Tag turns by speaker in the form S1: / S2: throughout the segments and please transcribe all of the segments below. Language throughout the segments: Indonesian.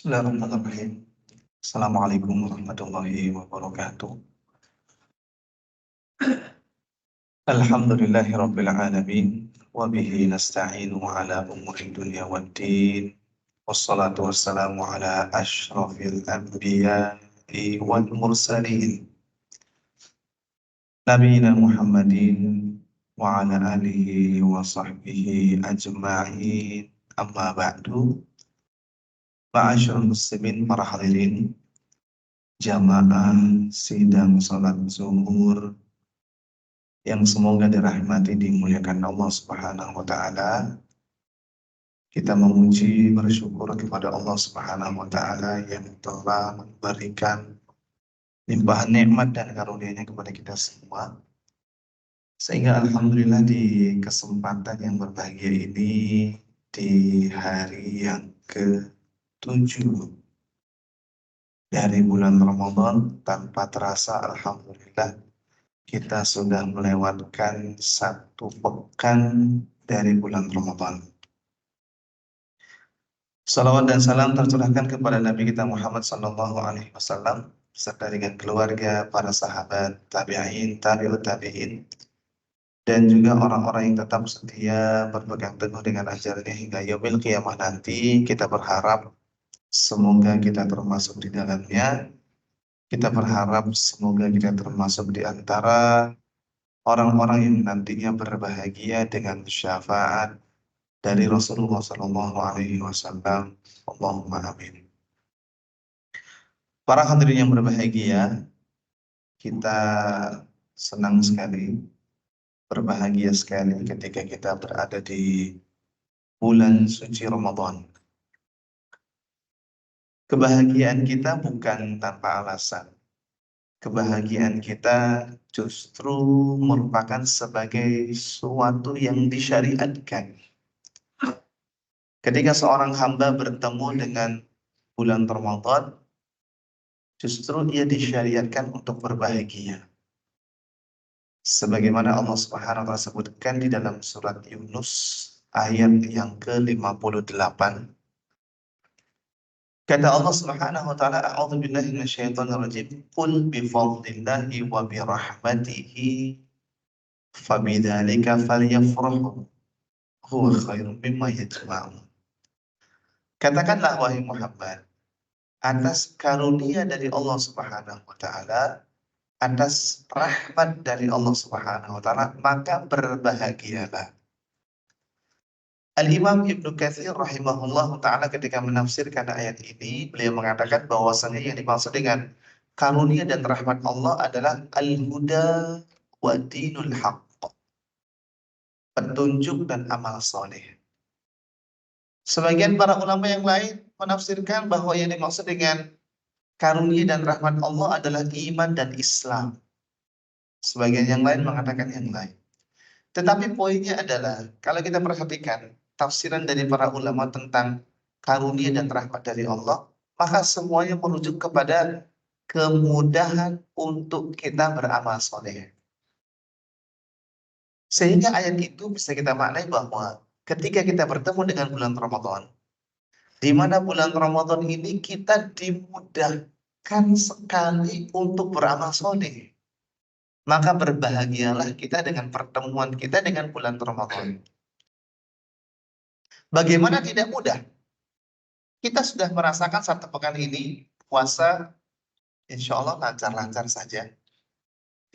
S1: Bismillahirrahmanirrahim. Assalamualaikum warahmatullahi wabarakatuh. Alhamdulillahi rabbil alamin. Wa bihi nasta'inu ala umuri dunya waddin. Wassalatu wassalamu ala ashrafil anbiya'i wal mursalin. Nabiina Muhammadin wa ala alihi wa sahbihi ajma'in. Amma ba'du. Ma'asyiral muslimin, para hadirin jamaah sidang salat zuhur yang semoga dirahmati dimuliakan Allah Subhanahu wa taala. Kita memuji bersyukur kepada Allah Subhanahu wa taala yang telah memberikan limpahan nikmat dan karunia-Nya kepada kita semua. Sehingga alhamdulillah di kesempatan yang berbahagia ini, di hari yang ke-7 dari bulan Ramadan, tanpa terasa alhamdulillah kita sudah melewatkan 1 pekan dari bulan Ramadan. Salawat dan salam tercurahkan kepada Nabi kita Muhammad sallallahu alaihi wasallam beserta dengan keluarga, para sahabat, tabi'in, tabi'ut tabi'in, dan juga orang-orang yang tetap setia berpegang teguh dengan ajarannya hingga yaumil qiyamah nanti. Kita berharap semoga kita termasuk di dalamnya. Kita berharap semoga kita termasuk di antara orang-orang yang nantinya berbahagia dengan syafaat dari Rasulullah Sallallahu Alaihi Wasallam. Allahumma amin. Para hadirin yang berbahagia, kita senang sekali, berbahagia sekali ketika kita berada di bulan suci Ramadan. Kebahagiaan kita bukan tanpa alasan. Kebahagiaan kita justru merupakan sebagai sesuatu yang disyariatkan. Ketika seorang hamba bertemu dengan bulan Ramadan, justru ia disyariatkan untuk berbahagia. Sebagaimana Allah Subhanahu wa taala sebutkan di dalam surat Yunus ayat yang ke-58. Kata Allah Subhanahu wa taala, a'udzu billahi minasyaitonir rajim. Qul bi fadlillahi wa bi rahmatihi fabidzalika falyafrahu huwa khairum mimma yajma'un. Katakanlah wahai Muhammad, atas karunia dari Allah Subhanahu wa taala, atas rahmat dari Allah Subhanahu wa taala, maka berbahagialah. Al-Imam Ibnu Katsir rahimahullah ta'ala ketika menafsirkan ayat ini, beliau mengatakan bahwasanya yang dimaksud dengan karunia dan rahmat Allah adalah al-huda wa dinul haqq, petunjuk dan amal soleh. Sebagian para ulama yang lain menafsirkan bahwa yang dimaksud dengan karunia dan rahmat Allah adalah iman dan Islam. Sebagian yang lain mengatakan yang lain. Tetapi poinnya adalah, kalau kita perhatikan tafsiran dari para ulama tentang karunia dan rahmat dari Allah, maka semuanya merujuk kepada kemudahan untuk kita beramal soleh. Sehingga ayat itu bisa kita maknai bahwa ketika kita bertemu dengan bulan Ramadan, di mana bulan Ramadan ini kita dimudahkan sekali untuk beramal soleh, maka berbahagialah kita dengan pertemuan kita dengan bulan Ramadan. Bagaimana tidak mudah? Kita sudah merasakan 1 pekan ini puasa, insya Allah lancar-lancar saja.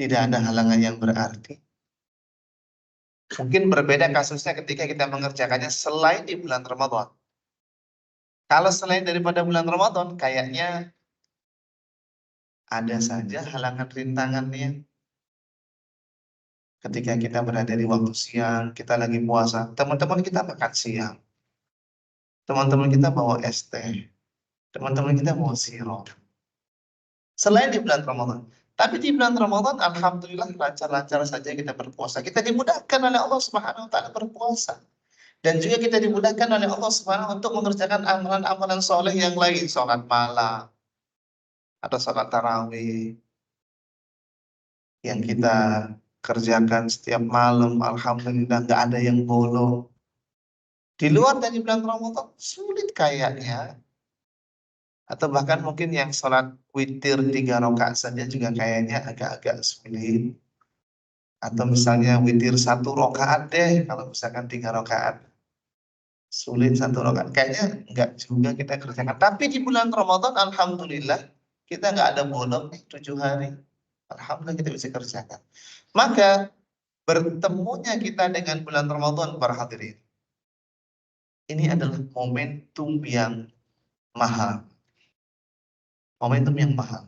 S1: Tidak ada halangan yang berarti. Mungkin berbeda kasusnya ketika kita mengerjakannya selain di bulan Ramadan. Kalau selain daripada bulan Ramadan, kayaknya ada saja halangan rintangannya. Ketika kita berada di waktu siang, kita lagi puasa, teman-teman kita makan siang. Teman-teman kita bawa es teh. Teman-teman kita bawa sirup. Selain di bulan Ramadan. Tapi di bulan Ramadan, alhamdulillah lancar-lancar saja kita berpuasa. Kita dimudahkan oleh Allah Subhanahu wa taala berpuasa. Dan juga kita dimudahkan oleh Allah Subhanahu untuk mengerjakan amalan-amalan soleh yang lain, sholat malam atau sholat tarawih yang kita kerjakan setiap malam. Alhamdulillah nggak ada yang bolong. Di luar dari bulan Ramadan sulit kayaknya Atau bahkan mungkin yang sholat witir 3 rakaat saja juga kayaknya agak-agak sulit. Atau misalnya witir 1 rakaat deh, kalau misalkan 3 rakaat. Sulit 1 rakaat. Kayaknya enggak juga kita kerjakan. Tapi di bulan Ramadan alhamdulillah kita nggak ada bolong nih 7 hari. Alhamdulillah kita bisa kerjakan. Maka bertemunya kita dengan bulan Ramadan para hadirin. Ini adalah momentum yang mahal. Momentum yang mahal.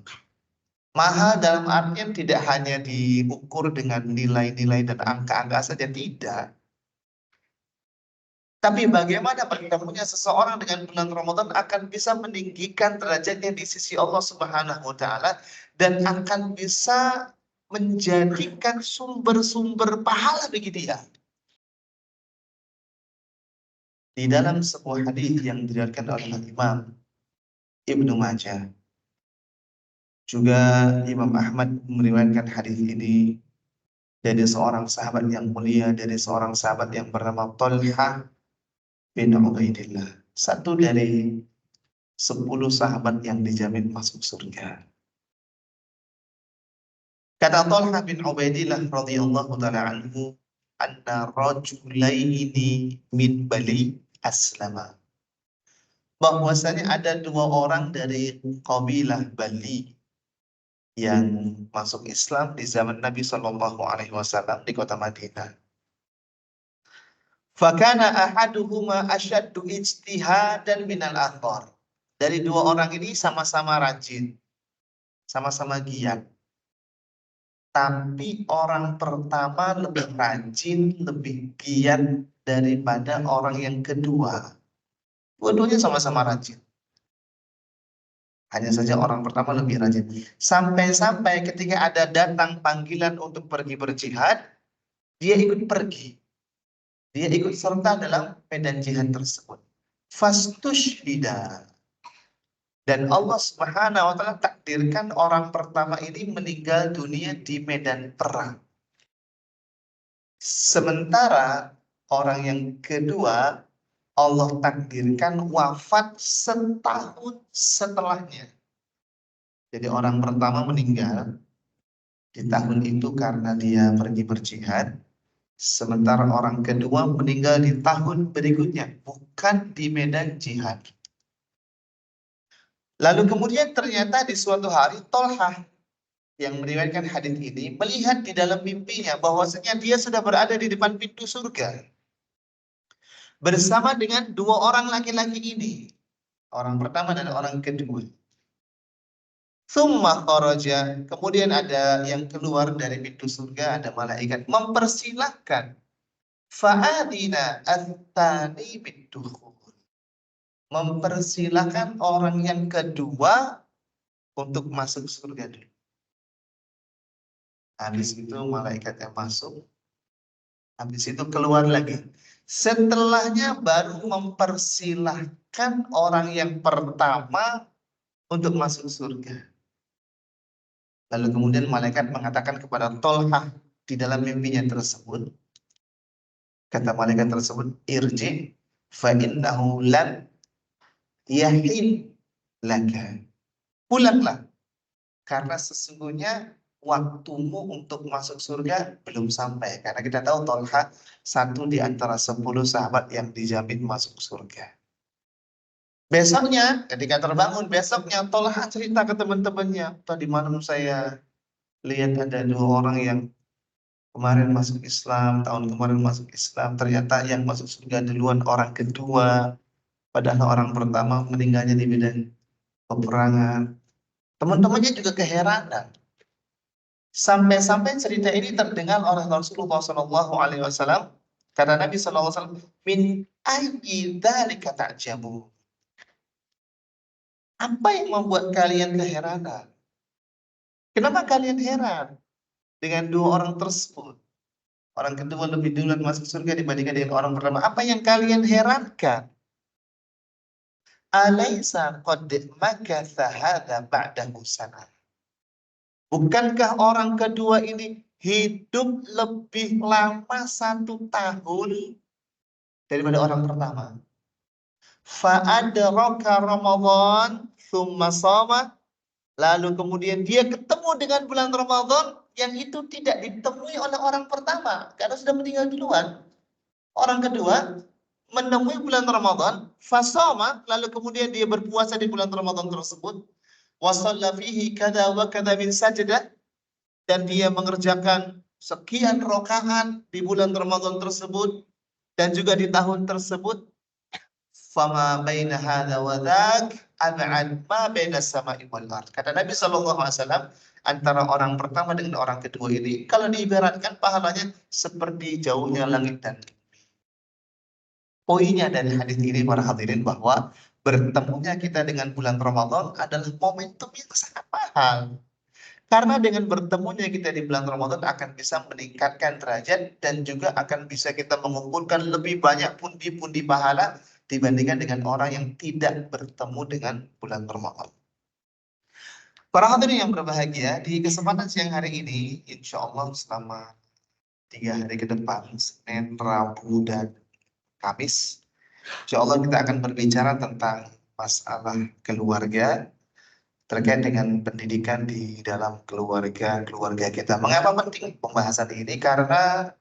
S1: Mahal dalam artian tidak hanya diukur dengan nilai-nilai dan angka-angka saja, tidak. Tapi bagaimana bertemunya seseorang dengan bulan Ramadan akan bisa meninggikan derajatnya di sisi Allah Subhanahu wa taala dan akan bisa menjadikan sumber-sumber pahala bagi dia. Di dalam sebuah hadis yang diriwayatkan oleh Imam Ibnu Majah, juga Imam Ahmad meriwayatkan hadis ini dari seorang sahabat yang mulia, dari seorang sahabat yang bernama Thalhah bin Ubaidillah, satu dari 10 sahabat yang dijamin masuk surga. Kata Thalhah bin Ubaidillah radhiyallahu taala anhu, anna rajulaini min Bali aslama. Bahwasanya ada 2 orang dari kabilah Bali yang masuk Islam di zaman Nabi Shallallahu alaihi wasallam di kota Madinah. Fakana ahaduhuma asyaddu ijtihadan minal akhar. Dari 2 orang ini sama-sama rajin, sama-sama giat. Tapi orang pertama lebih rajin, lebih giat daripada orang yang kedua. Dua-duanya sama-sama rajin. Hanya saja orang pertama lebih rajin. Sampai-sampai ketika ada datang panggilan untuk pergi berjihad, dia ikut pergi. Dia ikut serta dalam medan jihad tersebut. Fastushhida. Dan Allah Subhanahu wa taala takdirkan orang pertama ini meninggal dunia di medan perang. Sementara orang yang kedua Allah takdirkan wafat setahun setelahnya. Jadi orang pertama meninggal di tahun itu karena dia pergi berjihad. Sementara orang kedua meninggal di tahun berikutnya, bukan di medan jihad. Lalu kemudian ternyata di suatu hari Thalhah yang meriwayatkan hadis ini melihat di dalam mimpinya bahwasanya dia sudah berada di depan pintu surga bersama dengan 2 orang laki-laki ini. Orang pertama dan orang kedua. Tsumma kharaja, kemudian ada yang keluar dari pintu surga, ada malaikat mempersilahkan. Fa'adina ats-tsani bid-dukhul. Mempersilahkan orang yang kedua untuk masuk surga dulu. Habis itu malaikat yang masuk, habis itu keluar lagi. Setelahnya baru mempersilahkan orang yang pertama untuk masuk surga. Lalu kemudian malaikat mengatakan kepada Thalhah di dalam mimpinya tersebut, kata malaikat tersebut, irji fa innahu lan yahin laka. Pulanglah, karena sesungguhnya waktumu untuk masuk surga belum sampai. Karena kita tahu Thalhah satu di antara 10 sahabat yang dijamin masuk surga. Besoknya, ketika terbangun, besoknya Thalhah cerita ke teman-temannya, tadi malam saya lihat ada 2 orang yang kemarin masuk Islam, tahun kemarin masuk Islam, ternyata yang masuk surga duluan orang kedua, padahal orang pertama meninggalnya di medan peperangan. Teman-temannya juga keheranan. Sampai-sampai cerita ini terdengar oleh Rasulullah SAW. Kata Nabi SAW, min ayyi dzalika ta'jabu. Apa yang membuat kalian keheranan? Kenapa kalian heran dengan 2 orang tersebut? Orang kedua lebih duluan masuk surga dibandingkan dengan orang pertama. Apa yang kalian herankan? Alaysa qad makatha hadza ba'dahu sanah. Bukankah orang kedua ini hidup lebih lama 1 tahun daripada orang pertama? Fa'adraka Ramadan thumma shama, lalu kemudian dia ketemu dengan bulan Ramadan yang itu tidak ditemui oleh orang pertama karena sudah meninggal duluan. Orang kedua menemui bulan Ramadan, fasama, lalu kemudian dia berpuasa di bulan Ramadan tersebut, wa shalla fihi kada wa kada min sajdah, dan dia mengerjakan sekian rakaat di bulan Ramadan tersebut dan juga di tahun tersebut, fama baina hadza wa dzak ab'ad ma baina as-sama'i wal ard. Kata Nabi sallallahu alaihi wasallam, antara orang pertama dengan orang kedua ini kalau diibaratkan pahalanya seperti jauhnya langit dan bumi. Poinnya dari hadis ini para hadirin bahwa bertemunya kita dengan bulan Ramadan adalah momentum yang sangat mahal. Karena dengan bertemunya kita di bulan Ramadan akan bisa meningkatkan derajat dan juga akan bisa kita mengumpulkan lebih banyak pundi-pundi pahala dibandingkan dengan orang yang tidak bertemu dengan bulan Ramadan. Para hadirin yang berbahagia, di kesempatan siang hari ini, insya Allah selama 3 hari ke depan, Senin, Rabu, dan Kamis, insya Allah kita akan berbicara tentang masalah keluarga, terkait dengan pendidikan di dalam keluarga kita. Mengapa penting pembahasan ini? Karena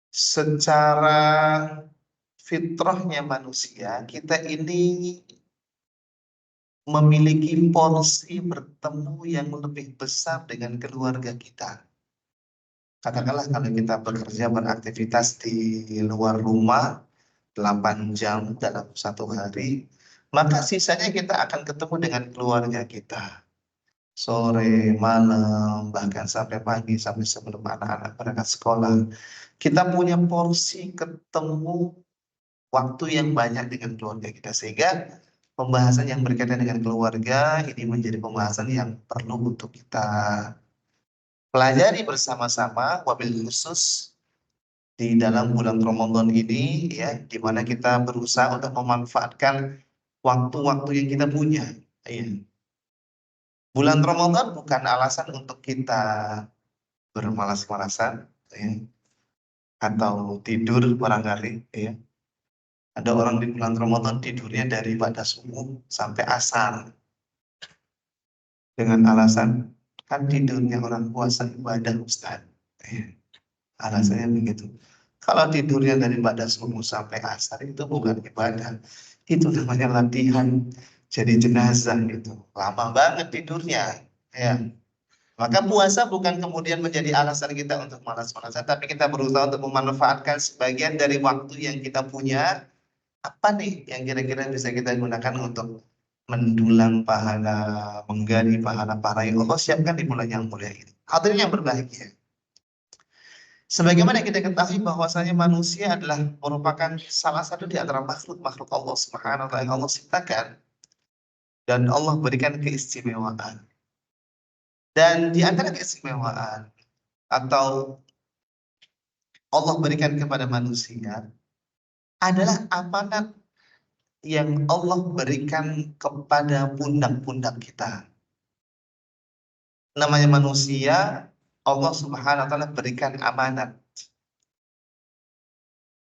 S1: secara fitrahnya manusia, kita ini memiliki porsi bertemu yang lebih besar dengan keluarga kita. Katakanlah kalau kita bekerja beraktivitas di luar rumah 8 jam dalam satu hari, maka sisanya kita akan ketemu dengan keluarga kita. Sore, malam, bahkan sampai pagi, sampai sebelum anak-anak berangkat sekolah. Kita punya porsi ketemu waktu yang banyak dengan keluarga kita. Sehingga pembahasan yang berkaitan dengan keluarga ini menjadi pembahasan yang perlu untuk kita pelajari bersama-sama, wabil khusus di dalam bulan Ramadan ini, ya, di mana kita berusaha untuk memanfaatkan waktu-waktu yang kita punya. Ya. Bulan Ramadan bukan alasan untuk kita bermalas-malasan, ya, atau tidur barangkali, ya. Ada orang di bulan Ramadan tidurnya dari pada subuh sampai asar dengan alasan kan tidurnya orang puasa ibadah Ustaz. Ya, alasannya begitu. Kalau tidurnya dari pada subuh sampai asar itu bukan ibadah, itu namanya latihan jadi jenazah itu. Lama banget tidurnya, ya. Maka puasa bukan kemudian menjadi alasan kita untuk malas-malasan, tapi kita berusaha untuk memanfaatkan sebagian dari waktu yang kita punya. Apa nih yang kira-kira bisa kita gunakan untuk mendulang pahala, menggali pahala-pahala yang Allah siapkan di bulan yang mulia ini. Hadirin yang berbahagia. Sebagaimana kita ketahui bahwasanya manusia adalah merupakan salah satu di antara makhluk-makhluk Allah Subhanahu wa taala yang Allah ciptakan dan Allah berikan keistimewaan. Dan di antara keistimewaan atau Allah berikan kepada manusia adalah amanat yang Allah berikan kepada pundak-pundak kita. Namanya manusia, Allah Subhanahu wa taala berikan amanat.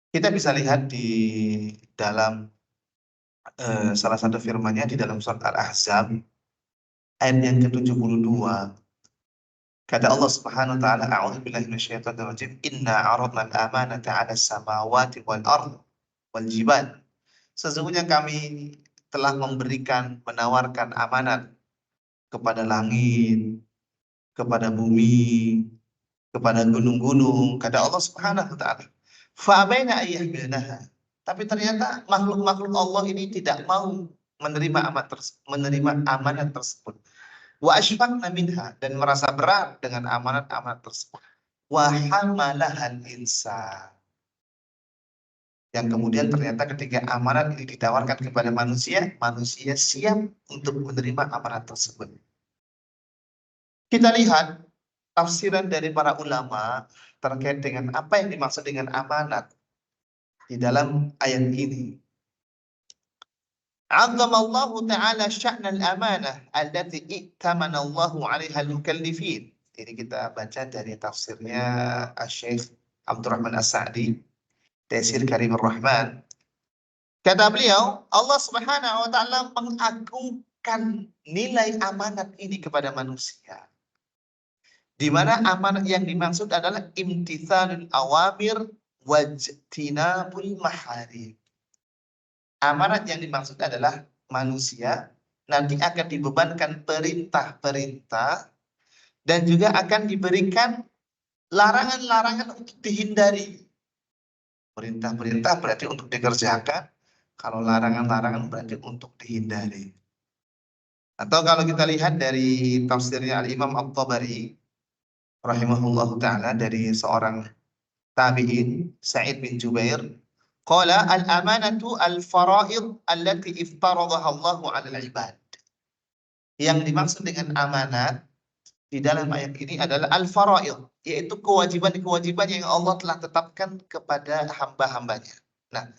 S1: Kita bisa lihat di dalam salah satu firman-Nya di dalam surat Al-Ahzab ayat yang ke-72. Kata Allah Subhanahu wa taala, a'udzubillahi minasyaitonir rajim, inna 'aradna al-amanata 'ala as-samawati wal ardh wal jibal. Sesungguhnya kami telah menawarkan amanat kepada langit, kepada bumi, kepada gunung-gunung. Kata Allah Subhanahu wa taala, fa'abaina ayyahmilnaha. Tapi ternyata makhluk-makhluk Allah ini tidak mau menerima amanat tersebut. Wa asyfaqna minha, dan merasa berat dengan amanat-amanat tersebut. Wa hamalahal insan. Yang kemudian ternyata ketika amanat ini ditawarkan kepada manusia, manusia siap untuk menerima amanat tersebut. Kita lihat tafsiran dari para ulama terkait dengan apa yang dimaksud dengan amanat di dalam ayat ini. Azzamallahu ta'ala sya'nal amanah allati i'tamana Allahu 'alaiha al-mukallifin. Ini kita baca dari tafsirnya Asy-Syaikh Abdurrahman As-Sa'di, Tafsir Karimur Rahman. Kata beliau, Allah Subhanahu wa taala mengagungkan nilai amanat ini kepada manusia. Di mana amanat yang dimaksud adalah imtithalul awamir wajtinabul maharim. Amanat yang dimaksud adalah manusia nanti akan dibebankan perintah-perintah dan juga akan diberikan larangan-larangan untuk dihindari. Perintah-perintah berarti untuk dikerjakan, kalau larangan-larangan berarti untuk dihindari. Atau kalau kita lihat dari tafsirnya Al-Imam At-Tabari rahimahullah ta'ala dari seorang tabi'in Sa'id bin Jubair, qala al-amanatu al-fara'id allati iftaradaha Allahu 'ala al-'ibad. Yang dimaksud dengan amanat di dalam ayat ini adalah al-fara'id, yaitu kewajiban-kewajiban yang Allah telah tetapkan kepada hamba-hambanya. Nah,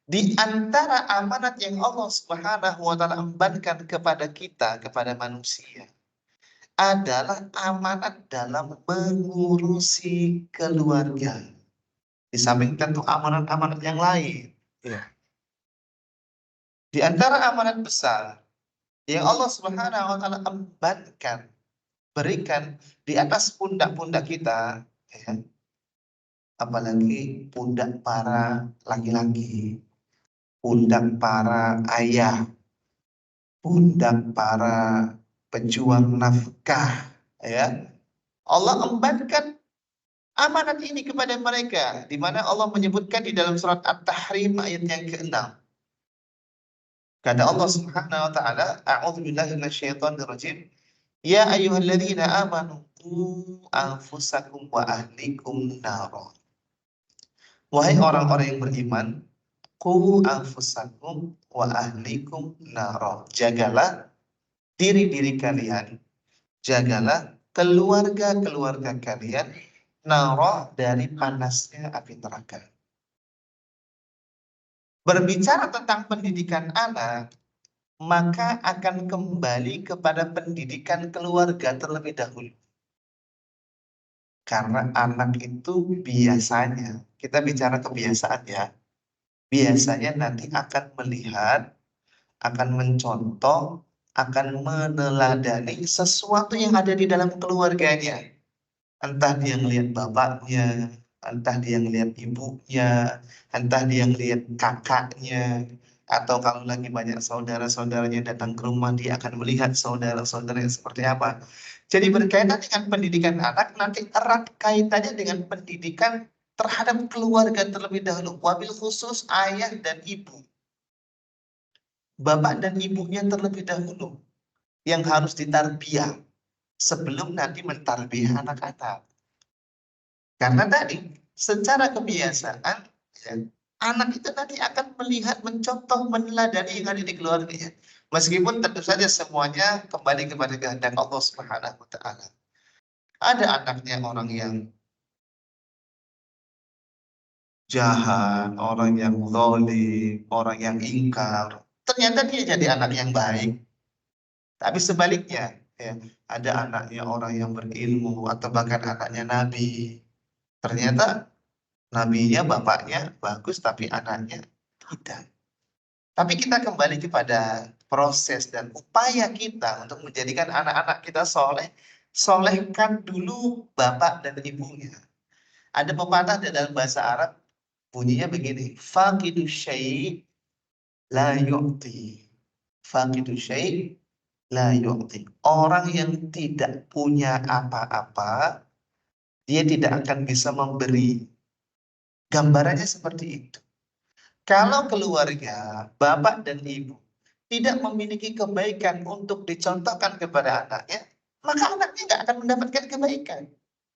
S1: di antara amanat yang Allah Subhanahu wa taala embankan kepada kita, kepada manusia, adalah amanat dalam mengurusi keluarga. Di samping tentu amanat-amanat yang lain. Ya. Di antara amanat besar yang Allah Subhanahu wa taala embankan, berikan di atas pundak-pundak kita, ya, apalagi pundak para laki-laki, pundak para ayah, pundak para pejuang nafkah, ya. Allah embankan amanat ini kepada mereka, di mana Allah menyebutkan di dalam surat At-Tahrim ayat yang ke-6. Kata Allah Subhanahu wa taala, a'udzubillahi minasyaitonir rajim. Ya ayyuhalladzina amanu qu anfusakum wa ahlikum nara. Wahai orang-orang yang beriman, qu anfusakum wa ahlikum nara. Jagalah diri-diri kalian, jagalah keluarga-keluarga kalian nara dari panasnya api neraka. Berbicara tentang pendidikan anak, maka akan kembali kepada pendidikan keluarga terlebih dahulu. Karena anak itu biasanya, kita bicara kebiasaan ya, biasanya nanti akan melihat, akan mencontoh, akan meneladani sesuatu yang ada di dalam keluarganya. Entah dia ngelihat bapaknya, entah dia ngelihat ibunya, entah dia ngelihat kakaknya, atau kalau lagi banyak saudara-saudaranya datang ke rumah, dia akan melihat saudara-saudaranya seperti apa. Jadi berkaitan dengan pendidikan anak, nanti erat kaitannya dengan pendidikan terhadap keluarga terlebih dahulu, wabil khusus ayah dan ibu. Bapak dan ibunya terlebih dahulu yang harus ditarbiyah sebelum nanti mentarbiyah anak-anak. Karena tadi secara kebiasaan, ya, anak itu nanti akan melihat, mencontoh, meneladani yang ada di keluarganya. Meskipun tentu saja semuanya kembali kepada kehendak Allah Subhanahu wa taala. Ada anaknya orang yang jahat, orang yang zalim, orang yang ingkar. Ternyata dia jadi anak yang baik. Tapi sebaliknya, ya, ada anaknya orang yang berilmu atau bahkan anaknya nabi. Ternyata nabinya, bapaknya bagus, tapi anaknya tidak. Tapi kita kembali kepada proses dan upaya kita untuk menjadikan anak-anak kita soleh. Solehkan dulu bapak dan ibunya. Ada pepatah dalam bahasa Arab, bunyinya begini, faqidu syai' la yu'ti. Faqidu syai' la yu'ti. Orang yang tidak punya apa-apa, dia tidak akan bisa memberi. Gambarannya seperti itu. Kalau keluarga, bapak dan ibu tidak memiliki kebaikan untuk dicontohkan kepada anaknya, maka anaknya nggak akan mendapatkan kebaikan.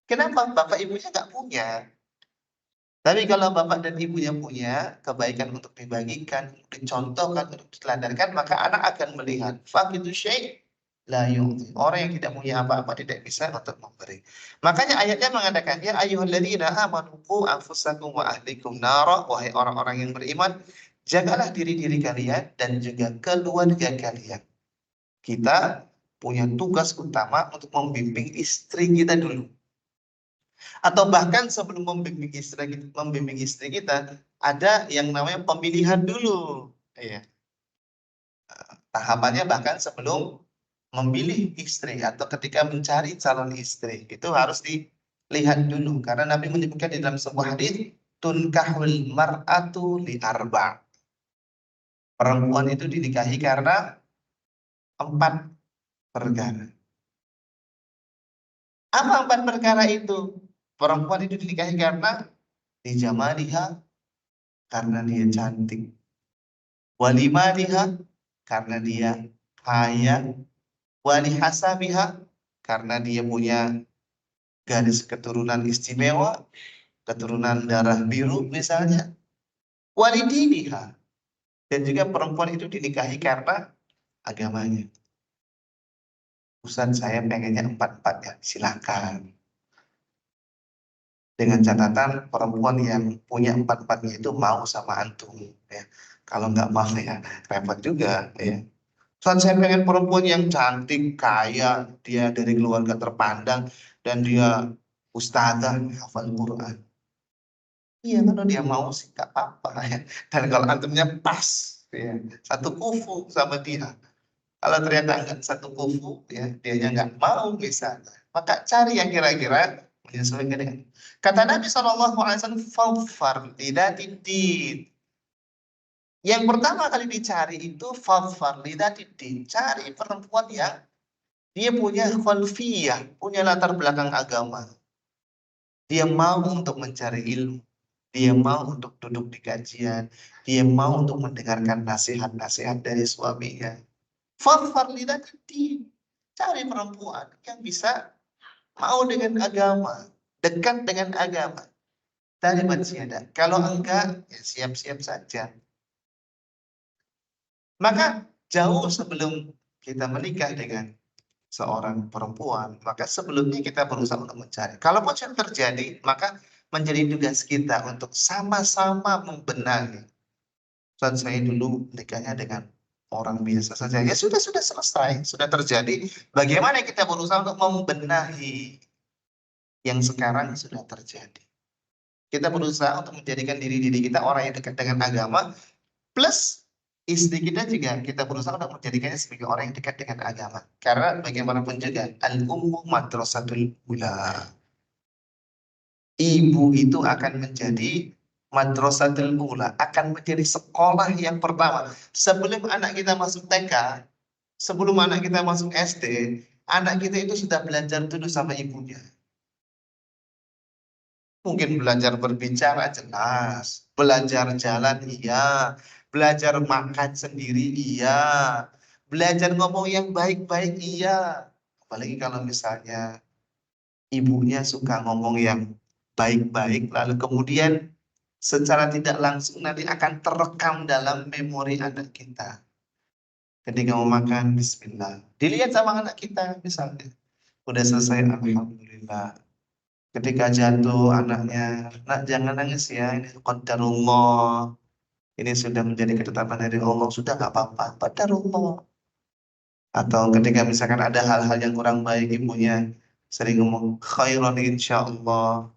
S1: Kenapa? Bapak ibunya nggak punya. Tapi kalau bapak dan ibunya punya kebaikan untuk dibagikan, dicontohkan, untuk diteladangkan, maka anak akan melihat faqidu syai' la yu'ti. Orang yang tidak punya apa-apa tidak bisa untuk memberi. Makanya ayatnya mengatakan, ya ayyuhalladzina amanu qu anfusakum wa ahlikum nara. Wahai orang-orang yang beriman, jagalah diri-diri kalian dan juga keluarga kalian. Kita punya tugas utama untuk membimbing istri kita dulu. Atau bahkan sebelum membimbing istri kita, ada yang namanya pemilihan dulu. Ya. Tahapannya bahkan sebelum memilih istri atau ketika mencari calon istri itu harus dilihat dulu karena Nabi menyebutkan di dalam sebuah hadis tunkahul mar'atu li arba. Perempuan itu dinikahi karena 4 perkara. Apa 4 perkara itu? Perempuan itu dinikahi karena dijamaliha, karena dia cantik. Walimaliha, karena dia kaya. Walihasabiha, karena dia punya garis keturunan istimewa, keturunan darah biru misalnya. Walidiniha, dan juga perempuan itu dinikahi karena agamanya. Ustaz, saya pengennya 4-4 ya, silakan. Dengan catatan perempuan yang punya 4-4-nya itu mau sama antum ya. Kalau nggak mau ya repot juga ya. Ustaz, saya pengen perempuan yang cantik, kaya, dia dari keluarga terpandang dan dia ustazah, hafal Quran. Iya, kalau dia mau sih nggak apa-apa ya. Dan kalau antumnya pas ya, satu kufu sama dia. Kalau ternyata nggak satu kufu, ya, dianya nggak mau misalnya, maka cari yang kira-kira menyesuaikan dengan. Kata Nabi SAW, "Fawfar lidatid." Yang pertama kali dicari itu fawfar lidatid, cari perempuan yang dia punya khalfiyah, punya latar belakang agama. Dia mau untuk mencari ilmu, dia mau untuk duduk di kajian, dia mau untuk mendengarkan nasihat-nasihat dari suaminya. Fadfar lidati, cari perempuan yang bisa mau dengan agama, dekat dengan agama. Talibat siada. Kalau enggak, ya siap-siap saja. Maka jauh sebelum kita menikah dengan seorang perempuan, maka sebelumnya kita berusaha untuk mencari. Kalaupun yang terjadi, maka menjadi tugas kita untuk sama-sama membenahi. Dan saya dulu nikahnya dengan orang biasa saja. Ya sudah selesai, sudah terjadi. Bagaimana kita berusaha untuk membenahi yang sekarang sudah terjadi. Kita berusaha untuk menjadikan diri kita orang yang dekat dengan agama, plus istri kita juga kita berusaha untuk menjadikannya sebagai orang yang dekat dengan agama. Karena bagaimanapun juga, al-ummu madrasatul ula. Ibu itu akan menjadi madrasatul ula, akan menjadi sekolah yang pertama. Sebelum anak kita masuk TK, sebelum anak kita masuk SD, anak kita itu sudah belajar dulu sama ibunya. Mungkin belajar berbicara jelas, belajar jalan iya, belajar makan sendiri iya, belajar ngomong yang baik-baik iya. Apalagi kalau misalnya ibunya suka ngomong yang baik-baik, lalu kemudian secara tidak langsung nanti akan terekam dalam memori anak kita. Ketika mau makan, bismillah. Dilihat sama anak kita misalnya. Udah selesai, alhamdulillah. Ketika jatuh anaknya, nak jangan nangis ya, ini qadarullah. Ini sudah menjadi ketetapan dari Allah, sudah nggak apa-apa, qadarullah. Atau ketika misalkan ada hal-hal yang kurang baik, ibunya sering ngomong, khairan insyaallah.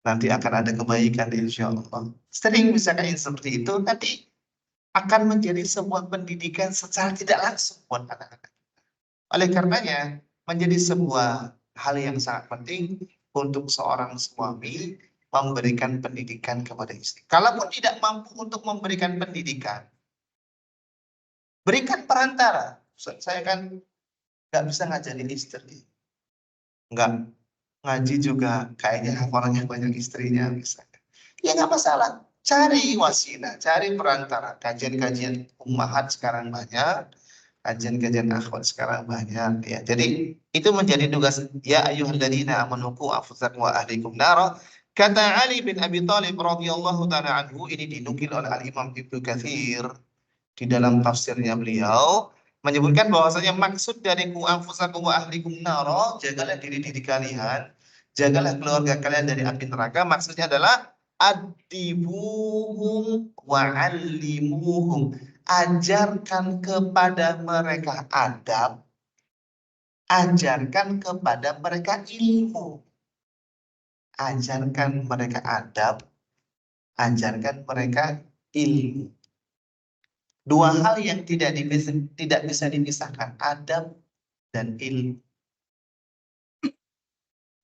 S1: Nanti akan ada kebaikan insyaallah. Sering misalkan yang seperti itu, nanti akan menjadi sebuah pendidikan secara tidak langsung buat anak-anak. Oleh karenanya, menjadi sebuah hal yang sangat penting untuk seorang suami memberikan pendidikan kepada istri. Kalaupun tidak mampu untuk memberikan pendidikan, berikan perantara. Saya kan nggak bisa ngajarin istri, nggak ngaji juga kayaknya orangnya banyak istrinya misalnya. Ya nggak masalah, cari wasilah, cari perantara. Kajian-kajian ummahat sekarang banyak, kajian-kajian akhwat sekarang banyak ya. Jadi itu menjadi tugas ya ayyuhalladzina amanu qu anfusakum wa ahlikum nara. Kata Ali bin Abi Thalib radhiyallahu taala anhu, ini dinukil oleh Al Imam Ibnu Katsir di dalam tafsirnya beliau menyebutkan bahwasanya maksud dari qu anfusakum wa ahlikum nara, jagalah diri-diri kalian, jagalah keluarga kalian dari api neraka. Maksudnya adalah adibuhum wa allimuhum, ajarkan kepada mereka adab, ajarkan kepada mereka ilmu. Ajarkan mereka adab, ajarkan mereka ilmu. Dua hal yang tidak bisa dipisahkan, adab dan ilmu.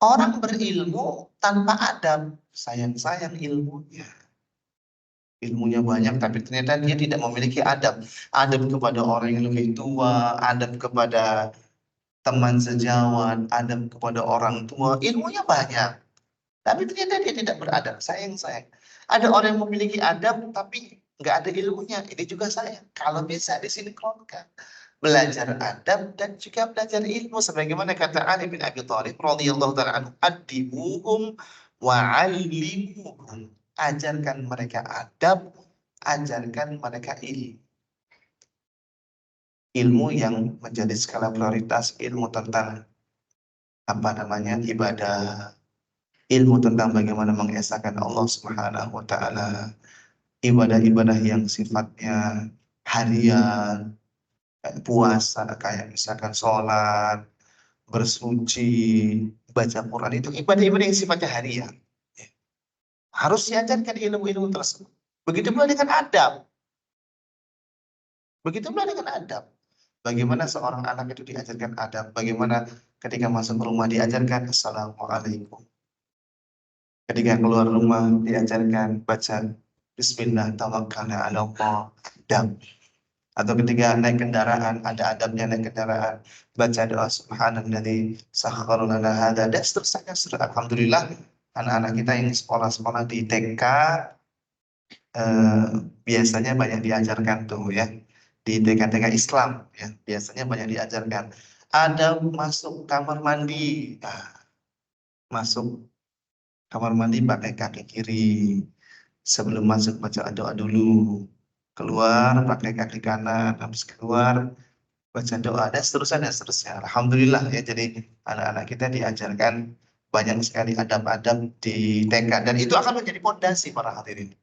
S1: Orang berilmu tanpa adab, sayang-sayang ilmunya. Ilmunya banyak, tapi ternyata dia tidak memiliki adab. Adab kepada orang yang lebih tua, adab kepada teman sejawat, adab kepada orang tua. Ilmunya banyak, tapi ternyata dia tidak beradab. Sayang-sayang. Ada orang yang memiliki adab, tapi nggak ada ilmunya. Ini juga sayang. Kalau bisa disinkronkan. Belajar adab dan juga belajar ilmu. Sebagaimana kata Ali bin Abi Thalib radhiyallahu ta'ala anhu, adibuhum wa'allimuhum. Ajarkan mereka adab, ajarkan mereka ilmu. Ilmu yang menjadi skala prioritas, ilmu tentang ibadah, ilmu tentang bagaimana mengesahkan Allah Subhanahu wa taala, ibadah-ibadah yang sifatnya harian, puasa kayak misalkan sholat, bersuci, baca Quran, itu ibadah-ibadah yang sifatnya harian. Harus diajarkan ilmu-ilmu tersebut. Begitu pula dengan adab. Begitu pula dengan adab. Bagaimana seorang anak itu diajarkan adab, bagaimana ketika masuk rumah diajarkan Assalamualaikum. Ketika keluar rumah diajarkan baca Bismillah tawakkalna 'ala Allah. Adab. Atau ketika naik kendaraan, ada adabnya naik kendaraan, baca doa subhanalladzi sakhkhara lana hadza, dan seterusnya. Alhamdulillah, anak-anak kita yang sekolah-sekolah di TK biasanya banyak diajarkan tuh ya, di TK-TK Islam ya, biasanya banyak diajarkan. Ada masuk kamar mandi, masuk kamar mandi pakai kaki kiri, sebelum masuk baca doa dulu, keluar pakai kaki kanan, habis keluar baca doa, dan seterusnya. Alhamdulillah ya, jadi anak-anak kita diajarkan banyak sekali adab-adab di TK, dan itu akan menjadi pondasi para hadirin.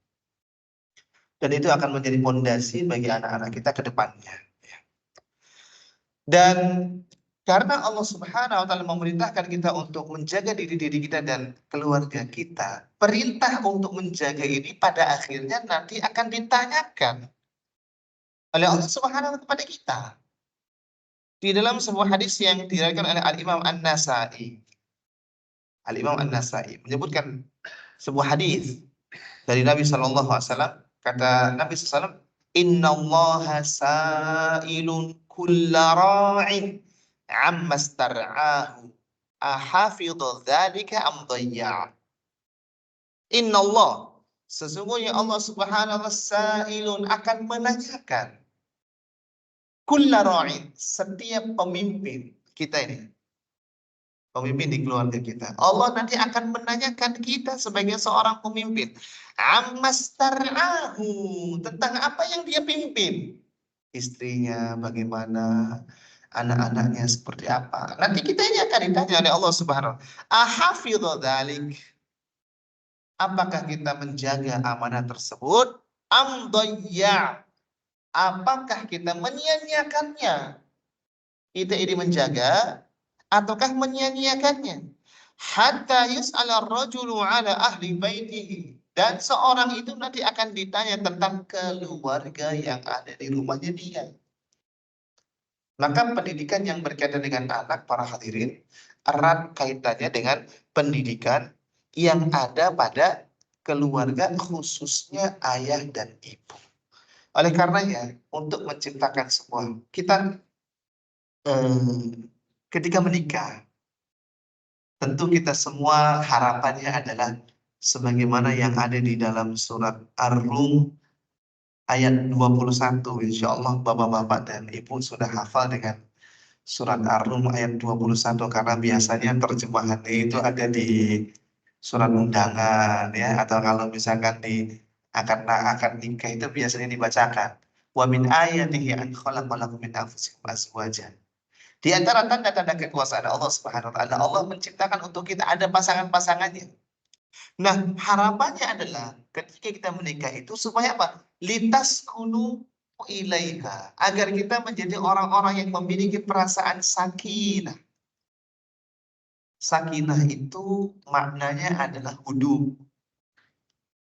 S1: Dan itu akan menjadi pondasi bagi anak-anak kita ke depannya. Dan karena Allah Subhanahu wa taala memerintahkan kita untuk menjaga diri kita dan keluarga kita, perintah untuk menjaga ini pada akhirnya nanti akan ditanyakan oleh Allah Subhanahu wa taala kepada kita. Di dalam sebuah hadis yang diriwayatkan oleh Al-Imam An-Nasa'i. Al-Imam An-Nasa'i menyebutkan sebuah hadis dari Nabi sallallahu alaihi wasallam. Kata Nabi sallallahu alaihi wasallam, "Innallaha sa'ilun kulla ra'in 'amma star'ahu ahafidhu dzalika am dhayya." Innallah, sesungguhnya Allah Subhanahu wa taala sa'ilun, akan menanyakan kulla ra'in, setiap pemimpin kita ini, pemimpin di keluarga kita. Allah nanti akan menanyakan kita sebagai seorang pemimpin, ammastar'ahu, tentang apa yang dia pimpin. Istrinya bagaimana, anak-anaknya seperti apa. Nanti kita ini akan ditanya oleh Allah Subhanahu wa taala, ahafidhu dzalik, apakah kita menjaga amanah tersebut, am dhayya, apakah kita menyia-nyiakannya. Kita ini menjaga ataukah menyia-nyiakannya. Hatta yus'ala ar-rajulu 'ala ahli baitihi, dan seorang itu nanti akan ditanya tentang keluarga yang ada di rumahnya dia. Maka pendidikan yang berkaitan dengan anak, para hadirin, erat kaitannya dengan pendidikan yang ada pada keluarga, khususnya ayah dan ibu. Oleh karenanya, untuk menciptakan sebuah, kita ketika menikah, tentu kita semua harapannya adalah sebagaimana yang ada di dalam surat Ar-Rum ayat 21. Insya Allah bapak-bapak dan ibu sudah hafal dengan surat Ar-Rum ayat 21, karena biasanya terjemahannya itu ada di surat undangan ya, atau kalau misalkan di akad nikah itu biasanya dibacakan. Wa min ayatihi an khalaqalakum min anfusikum azwajan. Di antara tanda-tanda kekuasaan Allah Subhanahu wa taala, Allah menciptakan untuk kita ada pasangan-pasangannya. Nah, harapannya adalah ketika kita menikah itu supaya apa? Litaskunu ilaiha, agar kita menjadi orang-orang yang memiliki perasaan sakinah. Sakinah itu maknanya adalah hudub,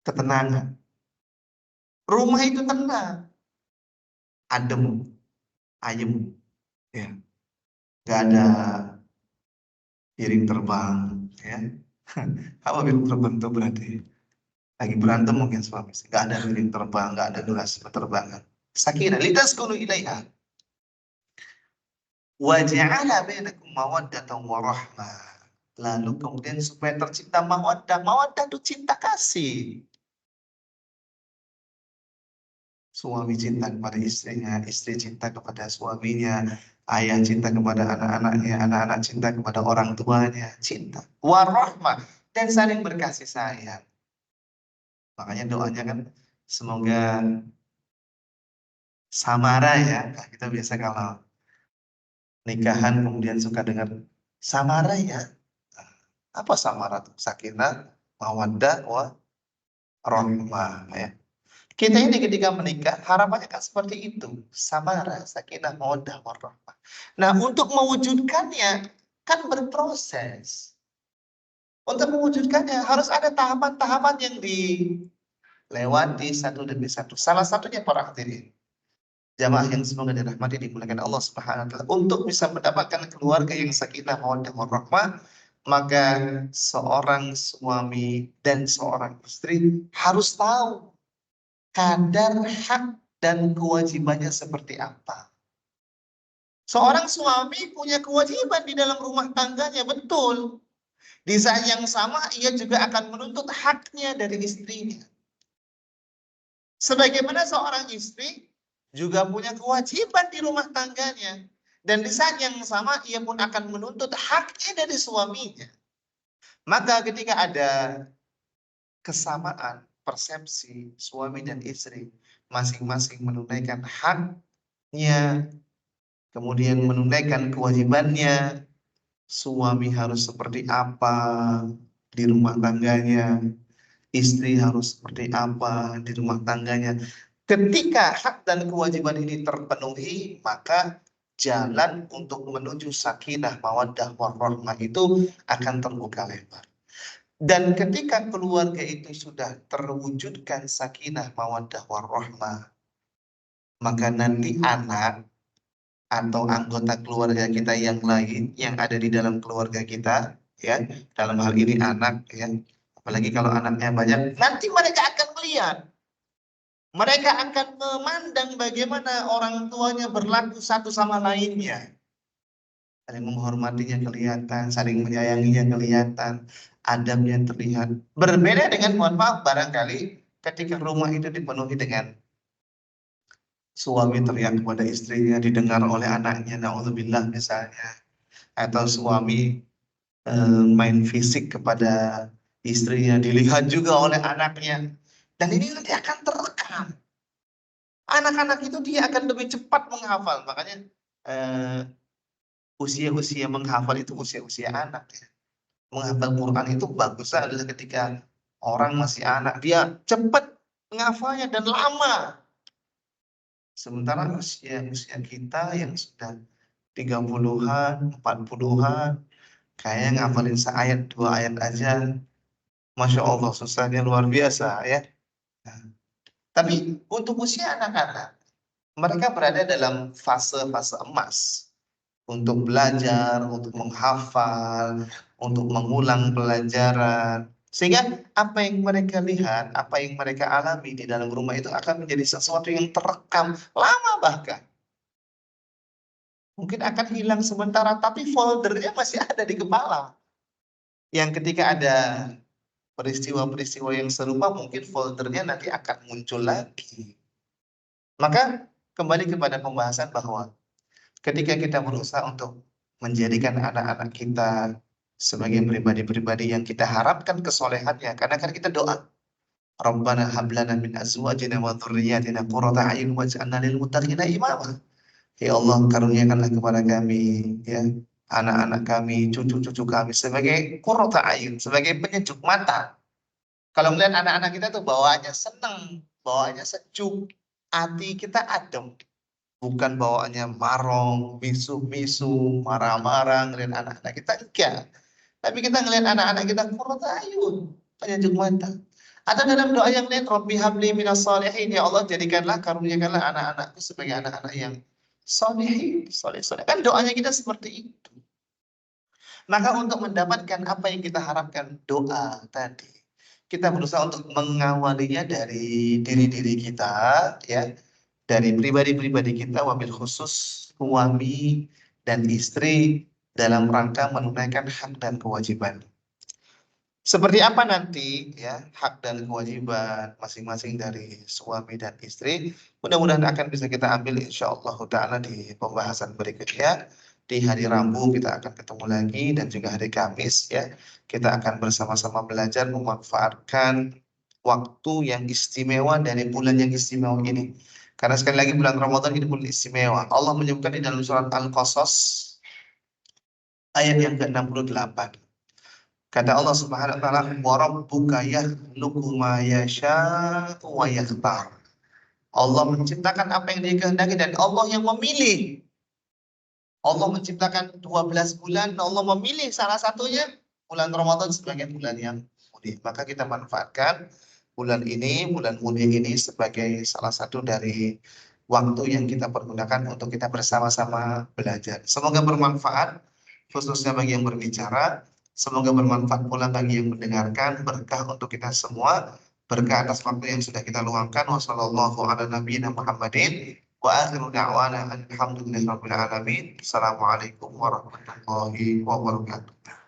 S1: ketenangan. Rumah itu tenang, adem, ayem, ya, nggak ada piring terbang, ya. Apa piring terbang itu berarti? Lagi berantem mungkin suami istri. Nggak ada piring terbang, nggak ada gelas berterbangan. Sakinah, litaskunu ilaiha. Wa ja'ala bainakum mawaddatan wa rahmah. Lalu kemudian supaya tercipta mawaddah. Mawaddah itu cinta kasih. Suami cinta kepada istrinya, istri cinta kepada suaminya, ayah cinta kepada anak-anaknya, anak-anak cinta kepada orang tuanya, cinta. Warahmah, dan saling berkasih sayang. Makanya doanya kan, semoga samara ya. Nah, kita biasa kalau nikahan kemudian suka dengar samara ya. Nah, apa samara tuh? Sakinah, mawaddah, rahmah ya. Kita ini ketika menikah, harapannya kan seperti itu. Samara, sakinah, mawaddah, warahmah. Nah, untuk mewujudkannya, kan berproses. Untuk mewujudkannya, harus ada tahapan-tahapan yang dilewati satu demi satu. Salah satunya para hadirin. Jamaah yang semoga dirahmati dimuliakan Allah Subhanahu wa taala. Untuk bisa mendapatkan keluarga yang sakinah, mawaddah, warahmah, maka seorang suami dan seorang istri harus tahu kadar hak dan kewajibannya seperti apa. Seorang suami punya kewajiban di dalam rumah tangganya, betul. Di saat yang sama, ia juga akan menuntut haknya dari istrinya. Sebagaimana seorang istri juga punya kewajiban di rumah tangganya. Dan di saat yang sama, ia pun akan menuntut haknya dari suaminya. Maka ketika ada kesamaan persepsi suami dan istri, masing-masing menunaikan haknya, kemudian menunaikan kewajibannya, suami harus seperti apa di rumah tangganya, istri harus seperti apa di rumah tangganya. Ketika hak dan kewajiban ini terpenuhi, maka jalan untuk menuju sakinah, mawaddah, warahmah itu akan terbuka lebar. Dan ketika keluarga itu sudah terwujudkan sakinah, mawaddah, warahmah, maka nanti anak atau anggota keluarga kita yang lain yang ada di dalam keluarga kita, ya, dalam hal ini anak, ya, apalagi kalau anaknya banyak, nanti mereka akan melihat, mereka akan memandang bagaimana orang tuanya berlaku satu sama lainnya, saling menghormatinya kelihatan, saling menyayanginya kelihatan, adabnya terlihat. Berbeda dengan, mohon maaf, barangkali ketika rumah itu dipenuhi dengan suami teriak kepada istrinya, didengar oleh anaknya, naudzubillah misalnya, atau suami main fisik kepada istrinya, dilihat juga oleh anaknya, dan ini nanti akan terekam. Anak-anak itu dia akan lebih cepat menghafal, makanya usia-usia menghafal itu usia-usia anak ya. Menghafal Quran itu bagusnya adalah ketika orang masih anak, dia cepat menghafalnya dan lama. Sementara usia kita yang sudah 30-an, 40-an, kayaknya ngapalin seayat, 2 ayat aja, Masya Allah, susahnya luar biasa ya. Nah, tapi untuk usia anak-anak, mereka berada dalam fase-fase emas untuk belajar, untuk menghafal, untuk mengulang pelajaran. Sehingga apa yang mereka lihat, apa yang mereka alami di dalam rumah itu akan menjadi sesuatu yang terekam lama bahkan. Mungkin akan hilang sementara, tapi foldernya masih ada di kepala. Yang ketika ada peristiwa-peristiwa yang serupa, mungkin foldernya nanti akan muncul lagi. Maka kembali kepada pembahasan bahwa ketika kita berusaha untuk menjadikan anak-anak kita sebagai pribadi-pribadi yang kita harapkan kesolehannya, karena kan kita doa, Rabbana hablana min azwajina wa dzurriyyatina qurrata a'yun waj'alna lil muttaqina imama. Ya Allah, karuniakanlah kepada kami, ya, anak-anak kami, cucu-cucu kami sebagai qurrata a'yun, sebagai penyejuk mata. Kalau melihat anak-anak kita tuh bawaannya seneng, bawaannya sejuk, hati kita adem. Bukan bawaannya marong, misu-misu, marah-marah ngelihat anak-anak kita, enggak. Tapi kita ngelihat anak-anak kita qurrata a'yun, penyejuk mata. Atau dalam doa yang lain, Rabbi habli minas shalihin, ya Allah jadikanlah, karuniakanlah anak-anakku sebagai anak-anak yang sholihin, soleh. Kan doanya kita seperti itu. Maka untuk mendapatkan apa yang kita harapkan, doa tadi, kita berusaha untuk mengawalinya dari diri-diri kita, ya, dari pribadi-pribadi kita, wabil khusus suami dan istri dalam rangka menunaikan hak dan kewajiban. Seperti apa nanti ya hak dan kewajiban masing-masing dari suami dan istri, mudah-mudahan akan bisa kita ambil insyaallah ta'ala di pembahasan berikutnya. Di hari Rabu kita akan ketemu lagi dan juga hari Kamis ya. Kita akan bersama-sama belajar memanfaatkan waktu yang istimewa dari bulan yang istimewa ini. Karena sekali lagi bulan Ramadan ini bulan istimewa. Allah menyebutkan di dalam surat Al-Qasas ayat yang ke-68. Kata Allah Subhanahu wa taala, "Wa rabbuka yakhluqu ma yasha'u wa yakhtar." Allah menciptakan apa yang Dia kehendaki dan Allah yang memilih. Allah menciptakan 12 bulan, Allah memilih salah satunya bulan Ramadan sebagai bulan yang mulia. Maka kita manfaatkan bulan ini, bulan mulia ini sebagai salah satu dari waktu yang kita pergunakan untuk kita bersama-sama belajar. Semoga bermanfaat, khususnya bagi yang berbicara. Semoga bermanfaat pula bagi yang mendengarkan, berkah untuk kita semua, berkah atas waktu yang sudah kita luangkan. Wassalamualaikum warahmatullahi wabarakatuh.